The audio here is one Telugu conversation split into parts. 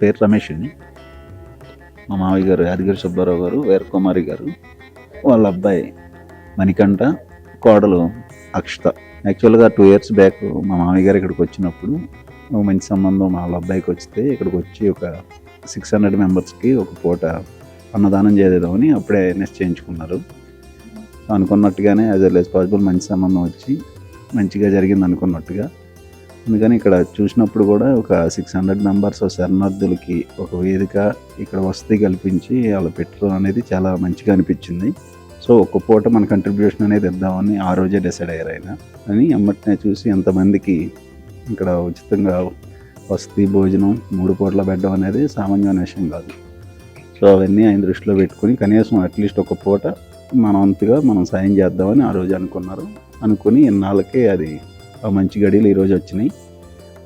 పేరు రమేష్ అండి. మా మావయ్య గారు యాదగిరి సుబ్బారావు గారు, వీరకుమారి గారు, వాళ్ళ అబ్బాయి మణికంఠ, కోడలు అక్షత. యాక్చువల్గా 2 years బ్యాక్ మా మామయ్య గారు ఇక్కడికి వచ్చినప్పుడు ఒక మంచి సంబంధం వాళ్ళ అబ్బాయికి వస్తే ఇక్కడికి వచ్చి ఒక 600 మెంబర్స్కి ఒక పూట అన్నదానం చేద్దామని అప్పుడే నిశ్చయించుకున్నారు. అనుకున్నట్టుగానే యాజ్ ఎర్లీ యాజ్ పాసిబుల్ మంచి సంబంధం వచ్చి మంచిగా జరిగింది అనుకున్నట్టుగా. అందుకని ఇక్కడ చూసినప్పుడు కూడా ఒక 600 మెంబర్స్ శరణార్థులకి ఒక వేదిక, ఇక్కడ వసతి కల్పించి వాళ్ళు పెట్టడం అనేది చాలా మంచిగా అనిపించింది. సో ఒక్క పూట మన కంట్రిబ్యూషన్ అనేది ఇద్దామని ఆ రోజే డిసైడ్ అయ్యారు ఆయన. అని అమ్మటినే చూసి ఎంతమందికి ఇక్కడ ఉచితంగా వసతి భోజనం 3 పూటల పెట్టడం అనేది సామాన్యమైన విషయం కాదు. సో అవన్నీ ఆయన దృష్టిలో పెట్టుకుని కనీసం అట్లీస్ట్ ఒక పూట మన వంతుగా మనం సాయం చేద్దామని ఆ రోజు అనుకున్నారు. అనుకుని ఇన్నాళ్ళకే అది ఆ మంచి గడియలు ఈరోజు వచ్చినాయి.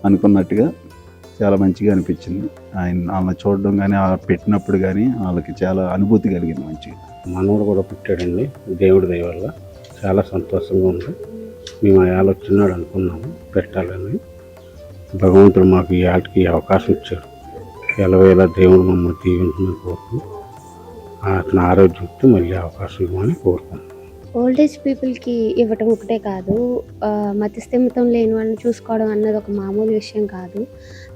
అనుకున్నట్టుగా చాలా మంచిగా అనిపించింది. వాళ్ళని చూడడం కానీ పెట్టినప్పుడు కానీ వాళ్ళకి చాలా అనుభూతి కలిగింది. మంచిగా మనవడు కూడా పుట్టాడండి, దేవుడి దయ వల్ల చాలా సంతోషంగా ఉంది. మేము ఆ ఆలోచనాడు అనుకున్నాము పెట్టాలని. భగవంతుడు మాకు ఈ ఆటకి అవకాశం ఇచ్చాడు. ఎలవేళ దేవుడు మమ్మల్ని దీవించమని కోరుతూ అతని ఆరోగ్యంతో మళ్ళీ అవకాశం ఇవ్వమని కోరుకుంటున్నాం. ఓల్డ్ ఏజ్ పీపుల్కి ఇవ్వటం ఒకటే కాదు, మతిస్థిమితం లేని వాళ్ళని చూసుకోవడం అన్నది ఒక మామూలు విషయం కాదు.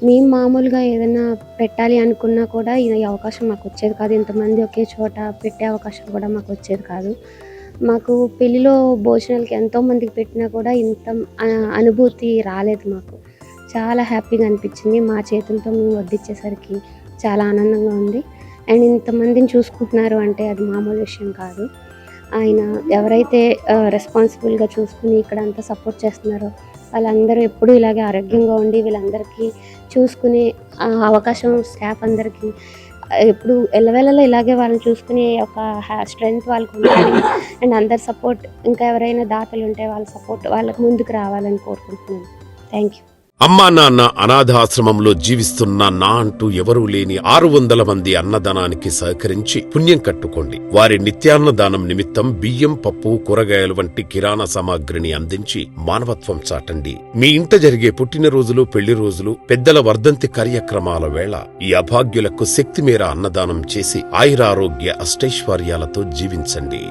మేము మామూలుగా ఏదైనా పెట్టాలి అనుకున్నా కూడా ఈ అవకాశం మాకు వచ్చేది కాదు. ఇంతమంది ఒకే చోట పెట్టే అవకాశం కూడా మాకు వచ్చేది కాదు. మాకు పెళ్ళిలో భోజనాలకి ఎంతోమందికి పెట్టినా కూడా ఇంత అనుభూతి రాలేదు. మాకు చాలా హ్యాపీగా అనిపించింది. మా చేతులతో మేము వడ్డించేసరికి చాలా ఆనందంగా ఉంది. అండ్ ఇంతమందిని చూసుకుంటున్నారు అంటే అది మామూలు విషయం కాదు. ఆయన ఎవరైతే రెస్పాన్సిబుల్గా చూసుకుని ఇక్కడ అంతా సపోర్ట్ చేస్తున్నారో వాళ్ళందరూ ఎప్పుడూ ఇలాగే ఆరోగ్యంగా ఉండి వీళ్ళందరికీ చూసుకునే అవకాశం స్టాఫ్ అందరికీ ఎప్పుడు ఎల్లవేళలో ఇలాగే వాళ్ళని చూసుకునే ఒక స్ట్రెంగ్త్ వాళ్ళకు ఉండాలి. అండ్ అందరి సపోర్ట్, ఇంకా ఎవరైనా దాతలు ఉంటే వాళ్ళ సపోర్ట్ వాళ్ళకు ముందుకు రావాలని కోరుకుంటున్నాను. Thank you. అమ్మా నాన్న అనాథాశ్రమంలో జీవిస్తున్న నా అంటూ ఎవరూ లేని 600 మంది అన్నదానానికి సహకరించి పుణ్యం కట్టుకోండి. వారి నిత్యాన్నదానం నిమిత్తం బియ్యం, పప్పు, కూరగాయలు వంటి కిరాణా సామాగ్రిని అందించి మానవత్వం చాటండి. మీ ఇంట జరిగే పుట్టినరోజులు, పెళ్లి రోజులు, పెద్దల వర్ధంతి కార్యక్రమాల వేళ ఈ అభాగ్యులకు శక్తి మేర అన్నదానం చేసి ఆయురారోగ్య అష్టైశ్వర్యాలతో జీవించండి.